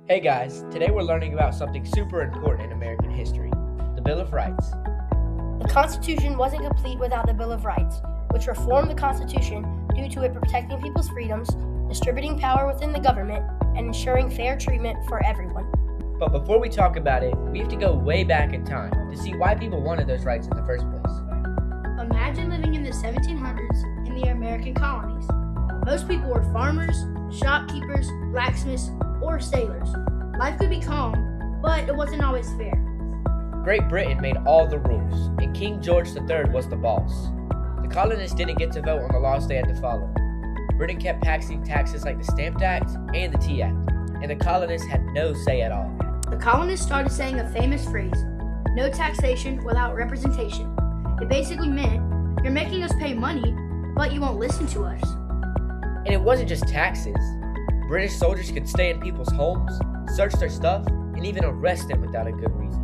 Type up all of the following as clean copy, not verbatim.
Hey guys, today we're learning about something super important in American history, the Bill of Rights. The Constitution wasn't complete without the Bill of Rights, which reformed the Constitution due to it protecting people's freedoms, distributing power within the government, and ensuring fair treatment for everyone. But before we talk about it, we have to go way back in time to see why people wanted those rights in the first place. Imagine living in the 1700s in the American colonies. Most people were farmers, shopkeepers, blacksmiths, or sailors. Life could be calm, but it wasn't always fair. Great Britain made all the rules, and King George III was the boss. The colonists didn't get to vote on the laws they had to follow. Britain kept passing taxes like the Stamp Act and the Tea Act, and the colonists had no say at all. The colonists started saying a famous phrase, "No taxation without representation." It basically meant, you're making us pay money, but you won't listen to us. And it wasn't just taxes. British soldiers could stay in people's homes, search their stuff, and even arrest them without a good reason.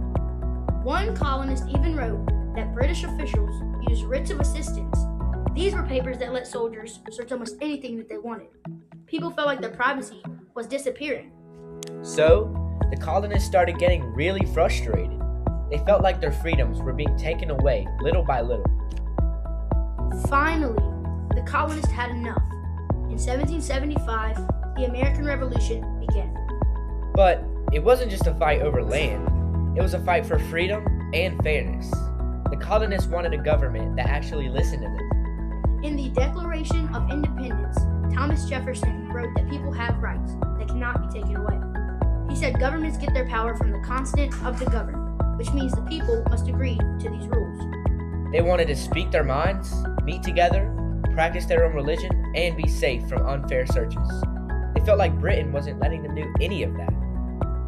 One colonist even wrote that British officials used writs of assistance. These were papers that let soldiers search almost anything that they wanted. People felt like their privacy was disappearing. So, the colonists started getting really frustrated. They felt like their freedoms were being taken away little by little. Finally, the colonists had enough. In 1775, the American Revolution began. But it wasn't just a fight over land, it was a fight for freedom and fairness. The colonists wanted a government that actually listened to them. In the Declaration of Independence, Thomas Jefferson wrote that people have rights that cannot be taken away. He said governments get their power from the consent of the governed, which means the people must agree to these rules. They wanted to speak their minds, meet together, practice their own religion, and be safe from unfair searches. They felt like Britain wasn't letting them do any of that.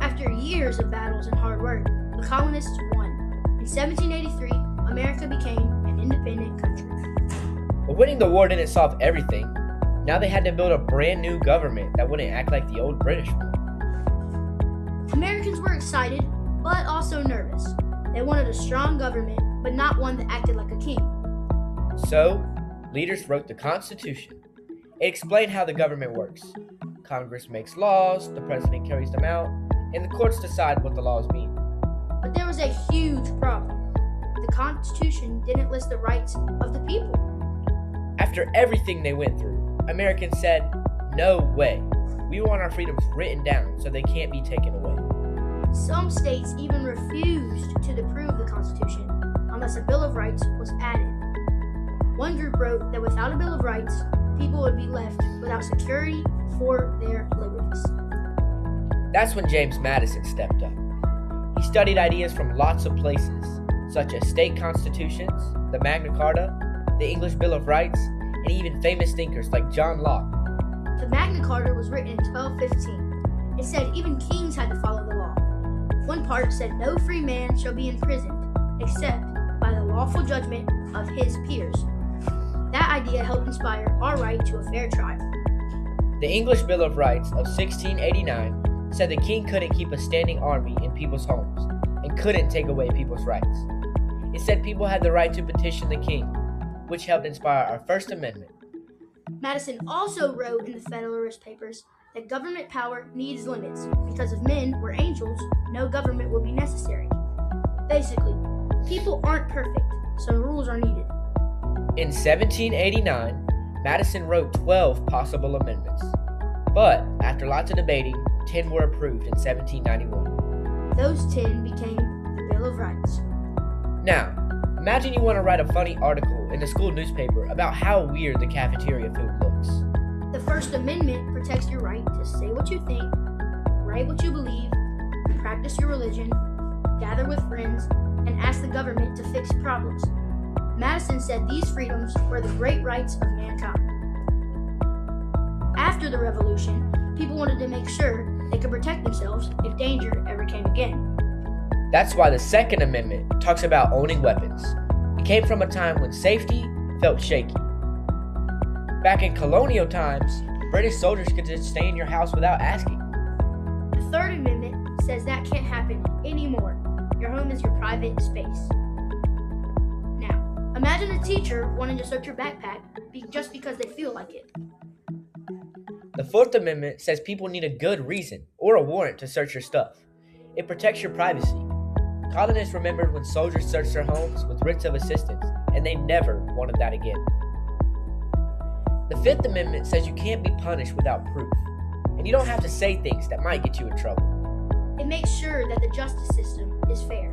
After years of battles and hard work, the colonists won. In 1783, America became an independent country. But winning the war didn't solve everything. Now they had to build a brand new government that wouldn't act like the old British one. Americans were excited, but also nervous. They wanted a strong government, but not one that acted like a king. So, leaders wrote the Constitution. It explained how the government works. Congress makes laws, the president carries them out, and the courts decide what the laws mean. But there was a huge problem. The Constitution didn't list the rights of the people. After everything they went through, Americans said, "No way. We want our freedoms written down so they can't be taken away." Some states even refused to approve the Constitution unless a Bill of Rights was added. One group wrote that without a Bill of Rights, people would be left without security for their liberties. That's when James Madison stepped up. He studied ideas from lots of places, such as state constitutions, the Magna Carta, the English Bill of Rights, and even famous thinkers like John Locke. The Magna Carta was written in 1215. It said even kings had to follow the law. One part said no free man shall be imprisoned except by the lawful judgment of his peers. That idea helped inspire our right to a fair trial. The English Bill of Rights of 1689 said the king couldn't keep a standing army in people's homes and couldn't take away people's rights. It said people had the right to petition the king, which helped inspire our First Amendment. Madison also wrote in the Federalist Papers that government power needs limits. Because if men were angels, no government would be necessary. Basically, people aren't perfect, so rules are needed. In 1789, Madison wrote 12 possible amendments. But after lots of debating, 10 were approved in 1791. Those 10 became the Bill of Rights. Now, imagine you want to write a funny article in the school newspaper about how weird the cafeteria food looks. The First Amendment protects your right to say what you think, write what you believe, practice your religion, gather with friends, and ask the government to fix problems. Madison said these freedoms were the great rights of mankind. After the Revolution, people wanted to make sure they could protect themselves if danger ever came again. That's why the Second Amendment talks about owning weapons. It came from a time when safety felt shaky. Back in colonial times, British soldiers could just stay in your house without asking. The Third Amendment says that can't happen anymore. Your home is your private space. Now, imagine a teacher wanting to search your backpack just because they feel like it. The Fourth Amendment says people need a good reason or a warrant to search your stuff. It protects your privacy. Colonists remembered when soldiers searched their homes with writs of assistance, and they never wanted that again. The Fifth Amendment says you can't be punished without proof, and you don't have to say things that might get you in trouble. It makes sure that the justice system is fair.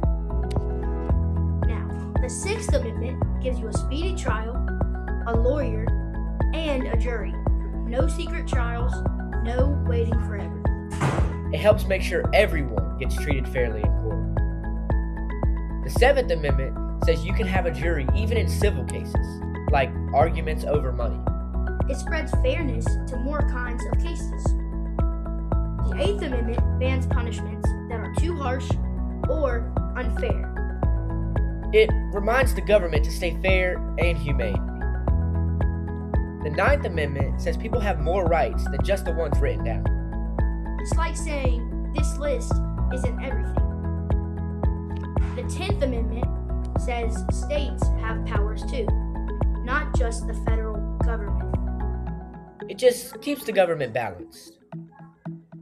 Now, the Sixth Amendment gives you a speedy trial, a lawyer, and a jury. No secret trials, no waiting forever. It helps make sure everyone gets treated fairly in court. The Seventh Amendment says you can have a jury even in civil cases, like arguments over money. It spreads fairness to more kinds of cases. The Eighth Amendment bans punishments that are too harsh or unfair. It reminds the government to stay fair and humane. The Ninth Amendment says people have more rights than just the ones written down. It's like saying this list isn't everything. The 10th Amendment says states have powers too, not just the federal government. It just keeps the government balanced.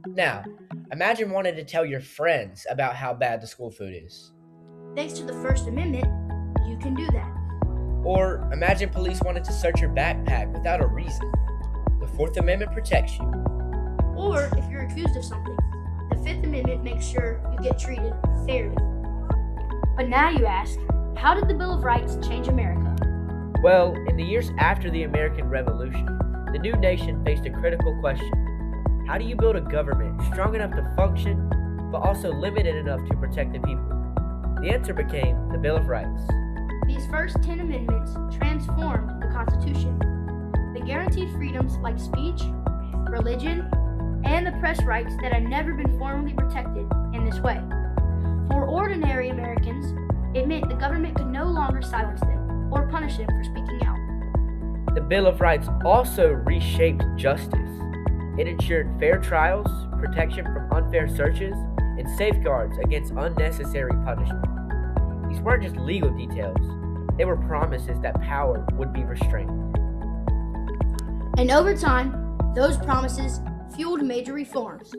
Now, imagine wanting to tell your friends about how bad the school food is. Thanks to the First Amendment, you can do that. Or imagine police wanted to search your backpack without a reason. The Fourth Amendment protects you. Or if you're accused of something, the Fifth Amendment makes sure you get treated fairly. But now you ask, how did the Bill of Rights change America? Well, in the years after the American Revolution, the new nation faced a critical question. How do you build a government strong enough to function, but also limited enough to protect the people? The answer became the Bill of Rights. These first 10 amendments transformed the Constitution. They guaranteed freedoms like speech, religion, and the press rights that had never been formally protected in this way. For ordinary Americans, it meant the government could no longer silence them or punish them for speaking out. The Bill of Rights also reshaped justice. It ensured fair trials, protection from unfair searches, and safeguards against unnecessary punishment. These weren't just legal details, they were promises that power would be restrained. And over time, those promises fueled major reforms.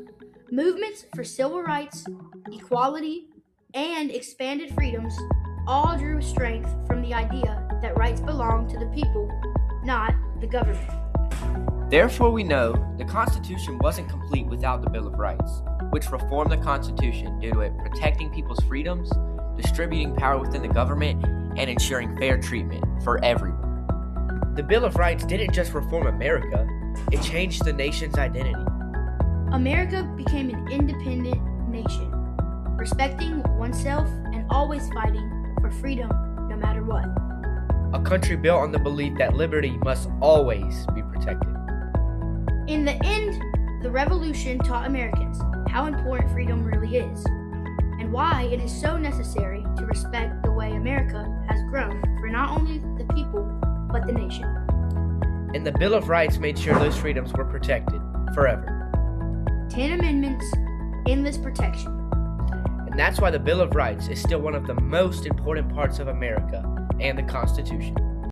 Movements for civil rights, equality, and expanded freedoms all drew strength from the idea that rights belong to the people, not the government. Therefore, we know the Constitution wasn't complete without the Bill of Rights, which reformed the Constitution due to it protecting people's freedoms, distributing power within the government, and ensuring fair treatment for everyone. The Bill of Rights didn't just reform America, it changed the nation's identity. America became an independent nation, respecting oneself and always fighting for freedom no matter what. A country built on the belief that liberty must always be protected. In the end, the revolution taught Americans how important freedom really is, and why it is so necessary to respect the way America has grown for not only the people, but the nation. And the Bill of Rights made sure those freedoms were protected forever. 10 amendments, endless protection. And that's why the Bill of Rights is still one of the most important parts of America and the Constitution.